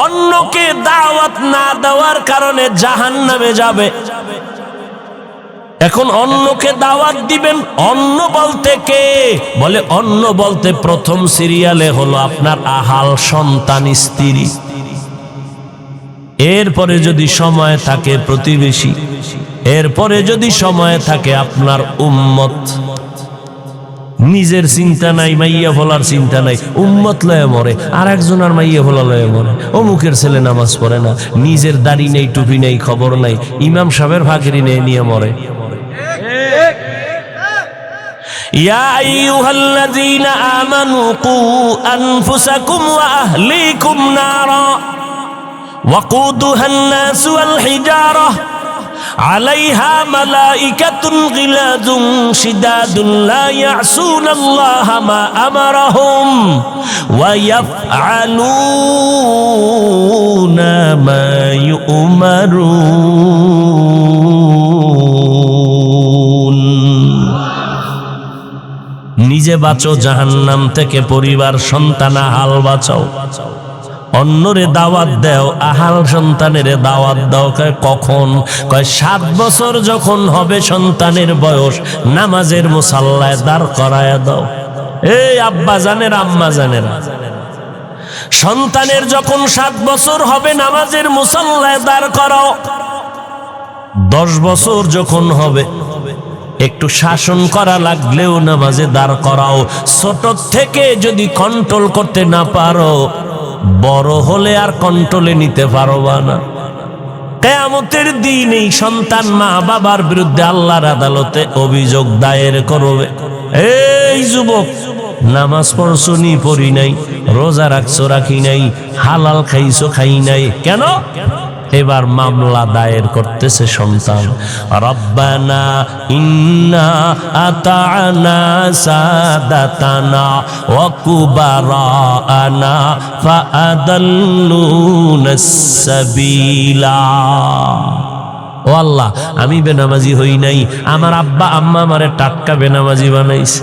Speaker 1: অন্যকে দাওয়াত না দেওয়ার কারণে জাহান্নামে যাবে। এখন অন্যকে দাওয়াত দিবেন, অন্য বলতে কে? বলে অন্য বলতে প্রথম সিরিয়ালে হলো আপনার আহাল, সন্তান, স্ত্রী, এরপরে যদি সময় থাকে প্রতিবেশী, এরপরে যদি সময় থাকে আপনার উম্মত। নিজের চিন্তা নাই, মাইয়া ফলার চিন্তা নাই, উম্মত লয়ে মরে, আর একজনের মাইয়া ফলা লয়ে মরে। অমুকের ছেলে নামাজ পড়ে না, নিজের দাড়ি নেই, টুপি নেই, খবর নাই, ইমাম সাহেবের ভাগিরি নিয়ে মরে। ইয়া আইয়ুহাল্লাযীনা আমানু কু আনফুসাকুম ওয়া আহলিকুম নারা ওয়াকুদুহান নাসু ওয়াল হিজারা আলাইহা মালাইকাতুন গিলাযুন শিদাদুন লা ইয়াসুনাল্লাহা মা আমারাহুম ওয়া ইয়াফআলুনা মা ইউমারুন। নিজে বাঁচো জাহান্নাম থেকে, পরিবার সন্তান আহাল বাঁচাও। অন্যরে দাওয়াত দাও, আহাল সন্তানের দাওয়াত দাও। কখন? কয় 7 বছর যখন হবে সন্তানের বয়স, নামাজের মুসাল্লায় দাঁড় করায়া দাও। এই আব্বা জানের, আম্মা জানেন, সন্তানের যখন 7 বছর হবে নামাজের মুসাল্লায় দাঁড় করাও। 10 বছর যখন হবে একটু শাসন করা লাগলেও নামাজে দাঁড় করাও। ছোট থেকে যদি কন্ট্রোল করতে না পারো, বড় হলে আর কন্ট্রোলে নিতে পারবা না। কিয়ামতের দিন এই সন্তান মা বাবার বিরুদ্ধে আল্লাহর আদালতে অভিযোগ দায়ের করবে। এই যুবক, নামাজ পড়ছো নি, পড়ি নাই, রোজা রাখছো, রাখি নাই, হালাল খাইছো, খাই নাই, কেন? এবার মামলা দায়ের করতেছে সন্তান। রব্বানা ইন্না আতা'না সাদাতানা ওয়া কুবারানা ফাআদাল্লুনাস সাবিলা। ও আল্লাহ, আমি বেনামাজি হই নাই, আমার আব্বা আম্মা আমারে টাটকা বেনামাজি বানাইছে।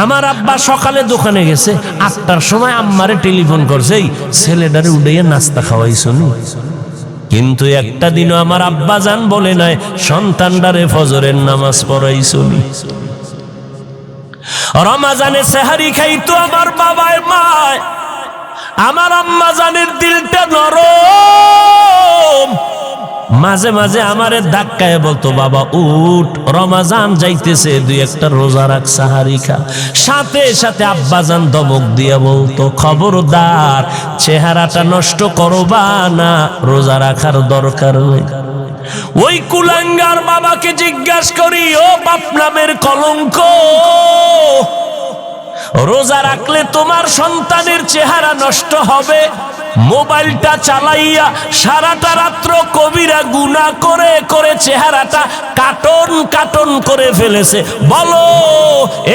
Speaker 1: আমার আব্বা সকালে দোকানে গেছে, 8টার সময় আম্মারে টেলিফোন করছে, এই ছেলেটারে উড়াইয়া নাস্তা খাওয়াইছো নি? কিন্তু একটা দিনও আমার আব্বা জান বলে নাই সন্তানটারে ফজরের নামাজ পড়াইছো নি? রমাজানে সেহারি খাইতো আমার বাবায় মায়, আমার আম্মা জানের দিলটা নরম, মাঝে মাঝে আমারে ধাক্কায় বলতো, বাবা উঠ, রমাজান যাইতেছে, দুই একটা রোজা রাখ, সাহারি খা। সাথে সাথে আব্বাজান ধমক দিয়ে বলতো, খবরদার, চেহারাটা নষ্ট করবা না, রোজা রাখার দরকার নেই। ওই কুলাঙ্গার বাবাকে জিজ্ঞাসা করি, ও বাপ নামের কলঙ্ক, রোজা রাখলে তোমার সন্তানের চেহারা নষ্ট হবে, মোবাইলটা চালাইয়া সারাটা রাত্র কবিরা গুনাহ করে করে চেহারাটা কাটন কাটন করে ফেলেছে, বলো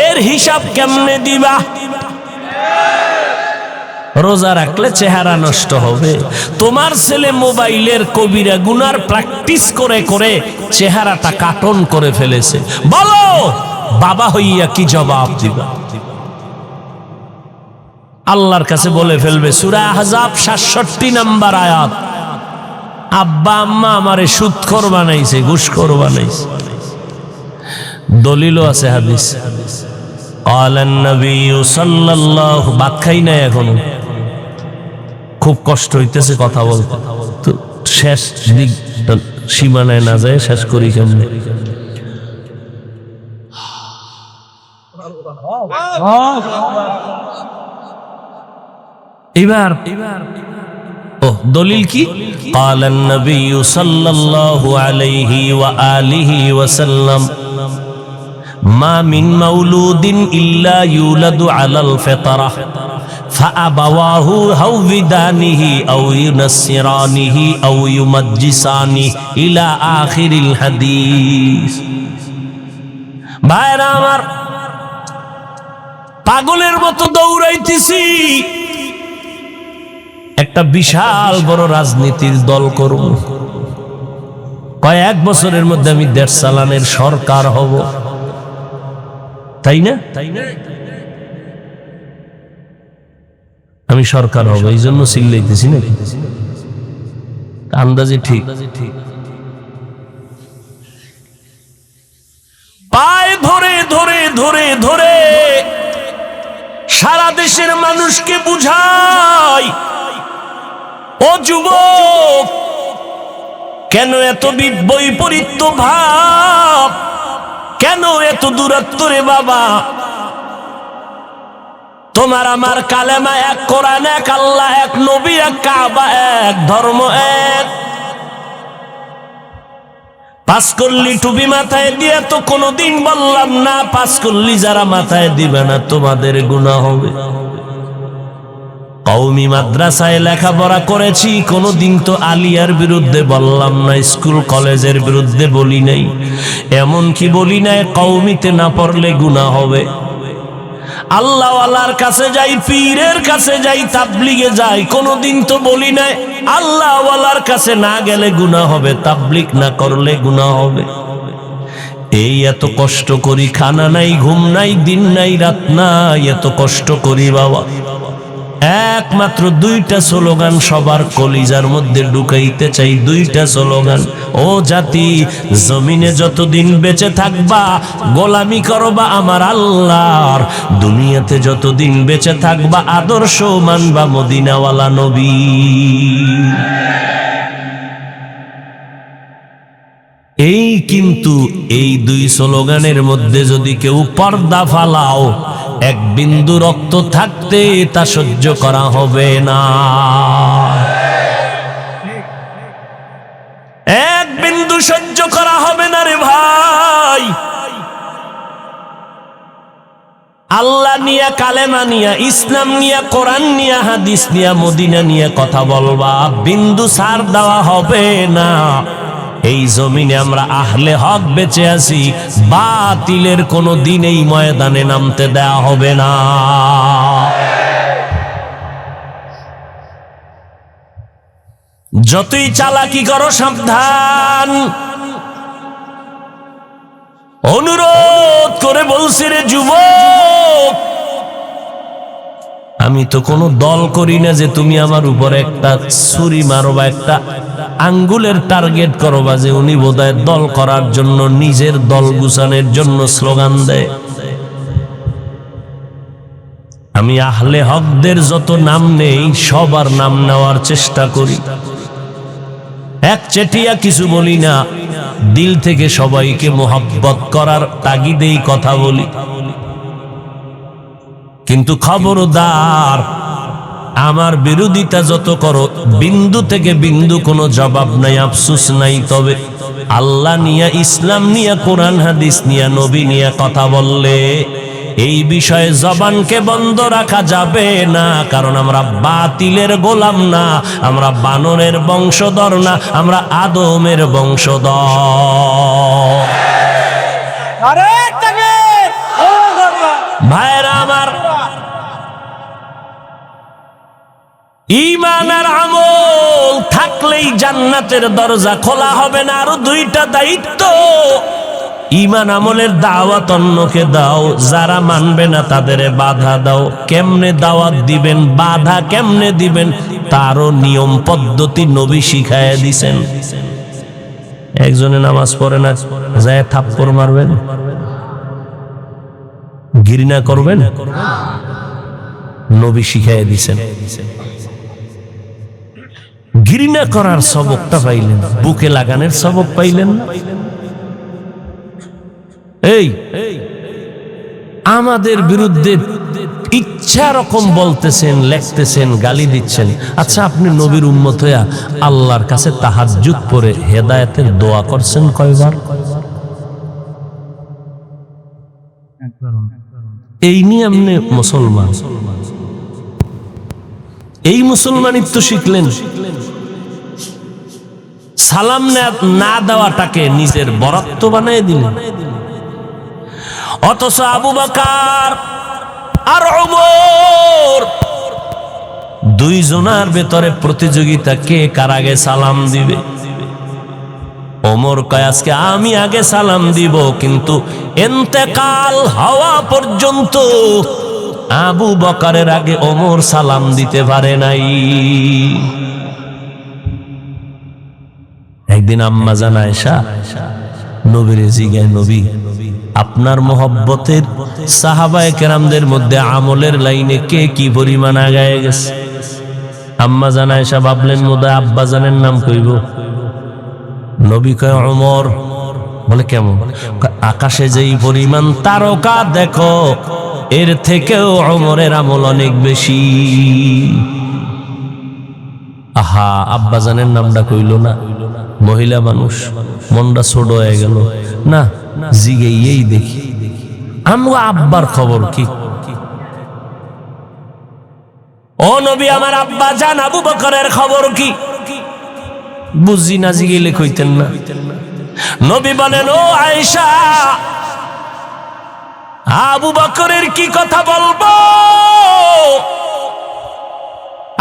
Speaker 1: এর হিসাব কেমনে দিবা? রোজা রাখলে চেহারা নষ্ট হবে, তোমার ছেলে মোবাইলের কবিরা গুনার প্র্যাকটিস করে করে চেহারাটা কাটন করে ফেলেছে, বলো বাবা হইয়া কি জবাব দিবা? আল্লাহর কাছে বলে ফেলবে। সূরা আহজাব ৬৭ নম্বর আয়াত, আব্বা আম্মা আমারে সুদখোর বানাইছে, ঘুষখোর বানাইছে। দলিলও আছে, হাদিস। ক্বালান নবী সাল্লাল্লাহু, ভাত খাই না এখনো, খুব কষ্ট হইতেছে কথা বলতে, তো শেষ দিক সীমানায় না যায়, শেষ করি কেমনে? এবার দলিল কি? ক্বালান নবী সাল্লাল্লাহু আলাইহি ওয়া আলিহি ওয়াসাল্লাম, মা মিন মাউলুদিন ইল্লা ইউলাদু আলাল ফিতরাহ ফাআবাওয়াহু হাউবিদানিহি আও ইউনাসসিরানিহি আও ইউমাজ্জিসানিহি ইলা আখিরিল হাদিস। ভাইরা আমার, পাগলের মতো দৌড়াইতেছি, একটা বিশাল বড় রাজনীতির দল করব, কয়েক বছরের মধ্যে আমি দেশ চালানের সরকার হব, তাই না? আমি সরকার হব, এই জন্য চিল্লাইতেছি না, আন্দাজে ঠিক। পায়ে ধরে ধরে ধরে ধরে সারা দেশের মানুষকে বুঝাই, ও যুবক, কেন এত বৈপরীত্য ভাব, কেন এত দূরত্ব রে বাবা? তোমার আমার কালেমা এক, কোরআন এক, আল্লাহ এক, নবী এক, কাবা এক, ধর্ম এক। পাঁচকল্লি টুপি মাথায় দিয়ে তো কোনোদিন বললাম না, পাঁচকল্লি যারা মাথায় দিবে না তোমাদের গুনাহ হবে। কওমি মাদ্রাসায় লেখাপড়া করেছি, কোনোদিন তো আলিয়ার বিরুদ্ধে বললাম না, স্কুল কলেজের বিরুদ্ধে বলি নাই, এমনকি বলি নাই কওমিতে না পড়লে গুনাহ হবে। আল্লাহওয়ালার কাছে যাই, পীরের কাছে যাই, তাবলিগে যাই, কোনোদিন তো বলি নাই আল্লাহওয়ালার কাছে না গেলে গুনাহ হবে, তাবলিগ না করলে গুনাহ হবে। এই এত কষ্ট করি, খানা নাই, ঘুম নাই, দিন নাই, রাত নাই, এত কষ্ট করি বাবা, একমাত্র দুইটা স্লোগান সবার কলিজার মধ্যে ঢুকাইতে চাই, দুইটা স্লোগান। ও জাতি, জমিনে যতদিন বেঁচে থাকবা গোলামি করবা আমার আল্লাহর, দুনিয়াতে যতদিন বেঁচে থাকবা আদর্শ মানবা মদিনাওয়ালা নবী। এই কিন্তু এই দুই স্লোগানের মধ্যে যদি কেউ পর্দা ফালাও, এক বিন্দু রক্ত থাকতে তা সহ্য করা হবে না, এক বিন্দু সহ্য করা হবে না রে ভাই। আল্লাহ নিয়া, কালেমা নিয়া, ইসলাম নিয়া, কোরআন নিয়া, হাদিস নিয়া, মদিনা নিয়া কথা বলবা, বিন্দু ছাড় দেওয়া হবে না। এই জমিনে আমরা আহলে হক বেঁচে আছি, বাতিলের কোনো দিন এই ময়দানে নামতে দেয়া হবে না। যতই চালাকি করো সাবধান। অনুরোধ করে বলছি রে যুবক, আমি তো কোনো দল করি না যে তুমি আমার উপর একটা ছুরি মারো বা একটা আঙ্গুলের টার্গেট করো, বা যে উনি বোধহয় দল করার জন্য, নিজের দল গুছানোর জন্য স্লোগান দেয়। আমি আহলে হকদের যত নাম নেই সবার নাম নেওয়ার চেষ্টা করি, একচেটিয়া কিছু বলি না, দিল থেকে সবাইকে মোহাব্বত করার তাগিদেই কথা বলি। কিন্তু খবরদার, আমার বিরোধিতা যত করো, বিন্দু থেকে বিন্দু কোনো জবাব নাই, আফসোস নাই। তবে আল্লাহ নিয়া, ইসলাম নিয়া, কোরআন হাদিস নিয়া, নবী নিয়া কথা বললে এই বিষয়ে জবানকে বন্ধ রাখা যাবে না। কারণ আমরা বাতিলের গোলাম না, আমরা বানরের বংশধর না, আমরা আদমের বংশধর। ভাইরা আমার, ঈমান আর আমল থাকলেই জান্নাতের দরজা খোলা হবে না। আরো দুইটা দায়িত্ব, ঈমান আমলের দাওয়াত অন্যকে দাও, যারা মানবে না তাদের বাধা দাও। কেমনে দাওয়াত দিবেন, বাধা কেমনে দিবেন, তারও নিয়ম পদ্ধতি নবী শিখাইয়া দিছেন। একজনে নামাজ পড়ে না, যায় থাপ্পড় মারবেন, ঘৃণা করবেন, নবী শিখাইয়া দিছেন। ঘৃণা করার সবকটা পাইলেন, বুকে লাগানোর সবক পাইলেন না? এই আমাদের বিরুদ্ধে ইচ্ছা রকম বলতেছেন, লেখতেছেন, গালি দিচ্ছেন। আচ্ছা, আপনি নবীর উম্মত হইয়া আল্লাহর কাছে তাহাজ্জুদ পড়ে হেদায়েতের দোয়া করছেন কয়বার? এই নিয়ে আপনি মুসলমান, এই মুসলমানিত্ব শিখলেন। সালাম না দেওয়াটাকে নিজের বরাত্ব বানিয়ে দিলেন। অথচ আবু বকর আর ওমর দুইজনের ভেতরে প্রতিযোগিতা, কে কার আগে সালাম দিবে। ওমর কয় আজকে আমি আগে সালাম দিব, কিন্তু ইন্তেকাল হওয়া পর্যন্ত আবু বকরের আগে ওমর সালাম দিতে পারে নাই। একদিন আম্মা জান আয়েশা নবীর জিজ্ঞাসা, নবী আপনার মোহব্বতের সাহাবায়ে কেরামদের মধ্যে আমলের লাইনে কে কি পরিমাণ আগায় গেছে? আম্মা জান আয়েশা ভাবলেন মোদা আব্বা জানের নাম কইব। নবী কয় ওমর। বলে কেমন? আকাশে যেই পরিমাণ তারকা দেখো, এর থেকেও ওমরের আমল অনেক বেশি। আহা, আব্বা জানের নামটা কইল না, মহিলা মানুষ, মনটা ছোট হয়ে গেল। না, জিগেই দেখি আমরা আব্বার খবর কি। ও নবী, আমার আব্বা জান আবু বকরের খবর কি? বুঝি না, জিগেলে কইতেন না। নবী বলেন, ও আয়েশা, আবু বকরের কি কথা বলবো?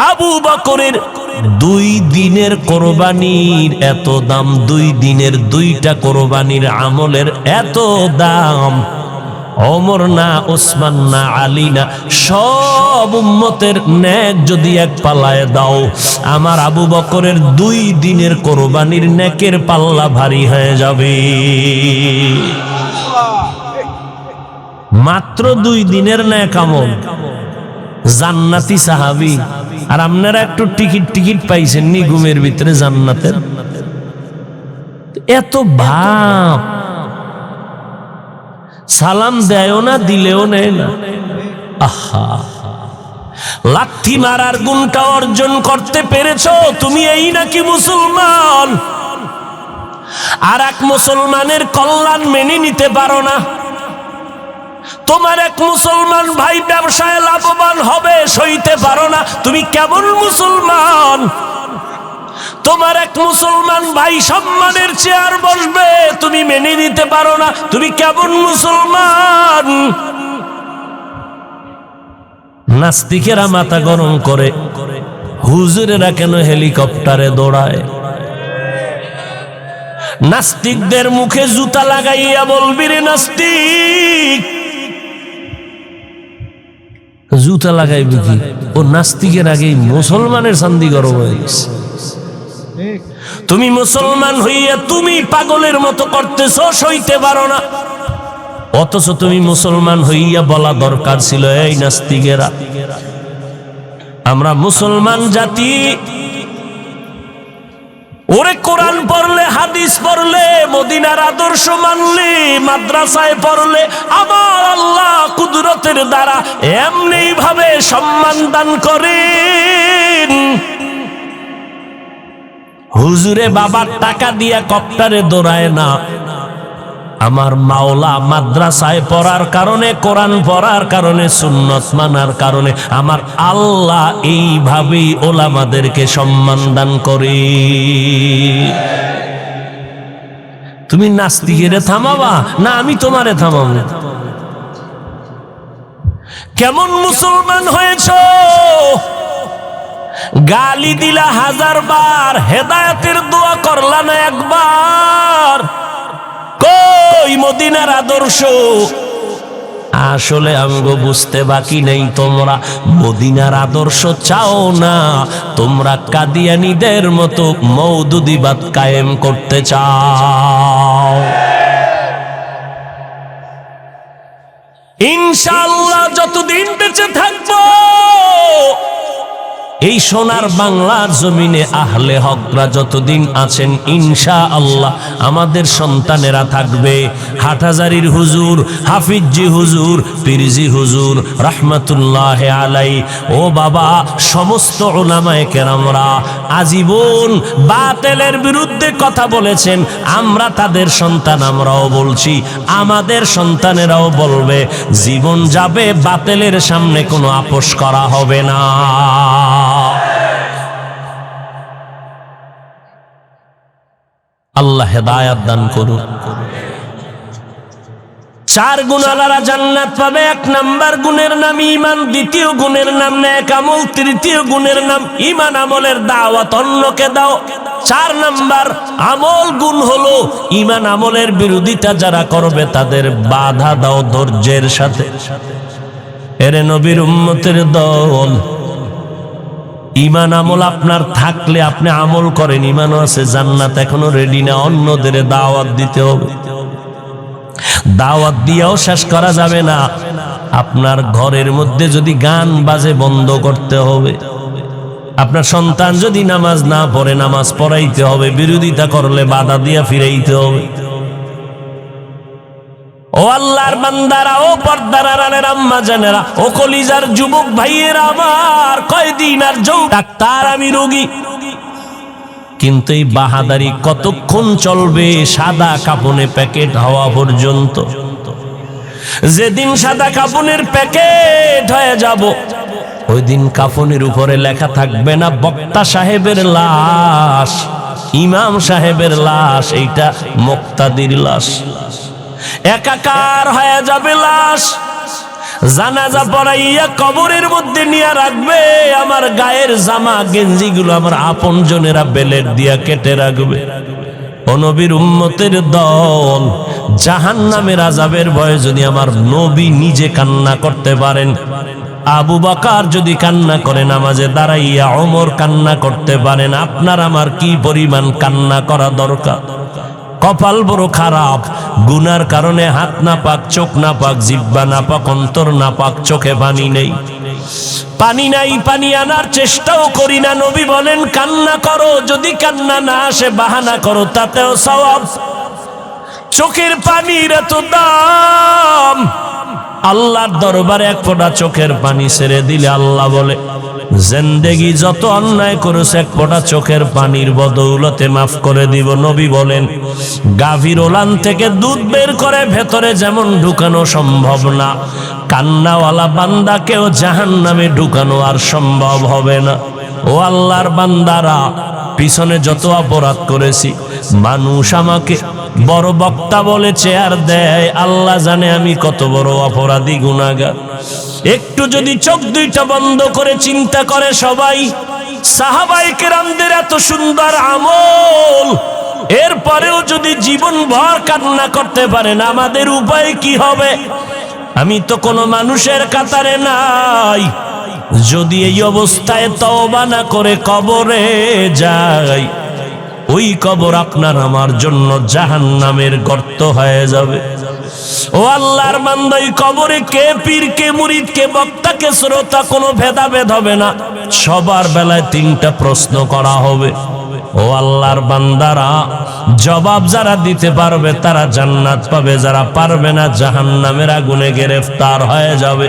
Speaker 1: আবু বকরের 2 দিনের কোরবানির এত দাম, 2 দিনের 2টা কোরবানির আমলের এত দাম। ওমর না, ওসমান না, আলী না, সব উম্মতের নেক যদি এক পাল্লায় দাও, আমার আবু বকরের 2 দিনের কোরবানির নেকের পাল্লা ভারী হয়ে যাবে। মাত্র 2 দিনের নেক আমল, জান্নাতি সাহাবী। আর আপনারা একটু টিকিট পাইছেন নি ঘুমের ভিতরে জান্নাতের? এত ভাব, সালাম দেয়ও না, দিলেও নেয় না। আহা, লাথি মারার গুণটা অর্জন করতে পেরেছো তুমি, এই নাকি মুসলমান? আর এক মুসলমানের কল্যাণ মেনে নিতে পারো না। তোমার এক মুসলমান ভাই ব্যবসায় লাভবান হবে, সইতে পারো না। তুমি কেমন মুসলমান? তোমার এক মুসলমান ভাই সম্মানের চেয়ার বসবে, তুমি মেনে নিতে পারো না। তুমি কেমন মুসলমান? নাস্তিকেরা মাথা গরম করে, হুজুরেরা কেন হেলিকপ্টারে দৌড়ায়? নাস্তিকদের মুখে জুতা লাগাইয়া বলবি, রে নাস্তিক, জুতা লাগাইবি কি? ও নাস্তিকের আগেই মুসলমানের চান্দি গরম হয়ে গেছে। তুমি মুসলমান হইয়া তুমি পাগলের মতো করতেছ, সইতে পারো না। অথচ তুমি মুসলমান হইয়া বলা দরকার ছিল, এই নাস্তিকেরা, আমরা মুসলমান জাতি, ওরে কোরআন পড়লে, হাদিস পড়লে, মদিনার আদর্শ মানলে, মাদ্রাসায় পড়লে আমার আল্লাহ কুদরতের দ্বারা এমনি ভাবে সম্মান দান করেন। হুজুরে বাবার টাকা দিয়া কপ্টারে দৌড়ায় না, আমার মাওলা মাদ্রাসায় পড়ার কারণে, কোরআন পড়ার কারণে, সুন্নত মানার কারণে আমার আল্লাহ এইভাবেই ওলামাদেরকে সম্মান দান করে। তুমি নাস্তিকের থামাবা না আমি তোমারে থামাবো? কেমন মুসলমান হয়েছ? গালি দিলা 1000 বার, হেদায়েতের দোয়া করলা না একবার? কই মদিনার আদর্শ? আসলে আমগো বুঝতে বাকি নেই, তোমরা মদিনার আদর্শ চাও না, তোমরা কাদিয়ানীদের মতো মওদুদিবাদ কায়েম করতে চাও। ইনশাআল্লাহ যতদিন বেঁচে থাকবো এই সোনার বাংলার জমিনে আহলে হকরা যতদিন আছেন, ইনশাআল্লাহ আমাদের সন্তানেরা থাকবে। হাটহাজারীর হুজুর, হাফিজি হুজুর, পীরজি হুজুর রাহমাতুল্লাহ আলাই, ও বাবা, সমস্ত উলামায়ে কেরামরা আজীবন বাতিলের বিরুদ্ধে কথা বলেছেন। আমরা তাদের সন্তান, আমরাও বলছি, আমাদের সন্তানেরাও বলবে, জীবন যাবে বাতিলের সামনে কোনো আপোষ করা হবে না। আল্লাহ হেদায়াত দান করুন। 4 গুণওয়ালারা জান্নাত পাবে। 1 নাম্বার গুণের নাম ঈমান, 2য় গুণের নাম নেক আমল, 3য় গুণের নাম ঈমান আমলের দাওয়াত অন্যকে দাও। 4 নাম্বার আমল গুণ হলো ঈমান আমলের বিরোধিতা যারা করবে তাদের বাধা দাও ধৈর্যের সাথে। এরে নবীর উম্মতের দল, ঈমান আমল আপনার থাকলে আপনি আমল করেন, ঈমানও আছে, জান্নাত এখনো রেডি না, অন্যদের দাওয়াত দিতে হবে। দাওয়াত দিয়েও শেষ করা যাবে না। আপনার ঘরের মধ্যে যদি গান বাজে বন্ধ করতে হবে। আপনার সন্তান যদি নামাজ না পড়ে নামাজ পড়াইতে হবে, বিরোধিতা করলে বাধা দিয়া ফিরাইতে হবে। ও আল্লাহর বান্দারা, ও পর্দার আড়ালের আম্মা জানেরা, ও কলিজার যুবক ভাইয়েরা আমার, কয়দিন আর ডাক্তার আমি রোগী, কিন্তু এই বাহাদারি কতক্ষণ চলবে? সাদা কাপনে প্যাকেট হওয়া পর্যন্ত। যেদিন সাদা কাপনের প্যাকেট হয়ে যাব, ওই দিন কাফনের উপরে লেখা থাকবে না বক্তা সাহেবের লাশ, ইমাম সাহেবের লাশ, এইটা মুক্তাদির লাশ। একাকার হয়ে যাবে লাশ। জানাজা পড়াইয়া কবরের মধ্যে নিয়ে রাখবে। আমার গায়ের জামা গেঞ্জি গুলো আমার আপনজনেরা বেলেট দিয়া কেটে রাখবে। ও নবীর উম্মতের দল, জাহান্নামের আযাবের ভয়ে যদি আমার নবী নিজে কান্না করতে পারেন, আবু বকর যদি কান্না করে নামাজে দাঁড়াইয়া, ওমর কান্না করতে পারেন, আপনার আমার কি পরিমাণ কান্না করা দরকার? কপাল বড় খারাপ, গুনার কারণে হাত না পাক, চোখ না পাক, জিহ্বা না পাক, অন্তর না পাক, চোখে পানি নেই, পানি নাই, পানি আনার চেষ্টাও করি না। নবী বলেন কান্না করো, যদি কান্না না আসে বাহানা করো, তাতেও সওয়াব। চোখের পানির এত দাম, আল্লাহর দরবারে 1 ফোঁটা চোখের পানি ছেড়ে দিলে আল্লাহ বলে জিন্দেগি যত অন্যায় করেছে 1 ফোঁটা চোখের পানির বদৌলতে মাফ করে দিব। নবী বলেন গাভীর ওলান থেকে দুধ বের করে ভেতরে যেমন ঢুকানো সম্ভব না, কান্নাওয়ালা বান্দাকেও জাহান্নামে ঢুকানো আর সম্ভব হবে না। ও আল্লাহর বান্দারা, পিছনে যত অপরাধ করেছি, মানুষ আমাকে বড় বক্তা বলে চেয়ার দেয়, আল্লাহ জানে আমি কত বড় অপরাধী গুনাহগার। একটু যদি চোখ দুইটা বন্ধ করে চিন্তা করে সবাই, সাহাবায়ে কেরামদের এত সুন্দর আমল, এরপরেও যদি জীবন ভর কান্না করতে পারেন, আমাদের উপায় কি হবে? আমি তো কোনো মানুষের কাতারে নাই। যদি এই অবস্থায় তওবা না করে কবরে যাই, ওই কবর আপনার আমার জন্য জাহান্নামের গর্ত হয়ে যাবে। ও আল্লাহর বান্দা, এই কবরে কে পীর, কে মুরিদ, কে বক্তা, কে শ্রোতা, কোনো ভেদাভেদ হবে না। সবার বেলায় তিনটা প্রশ্ন করা হবে। ও আল্লাহর বান্দারা, জবাব যারা দিতে পারবে তারা জান্নাত পাবে, যারা পারবে না জাহান্নামের আগুনে গ্রেফতার হয়ে যাবে।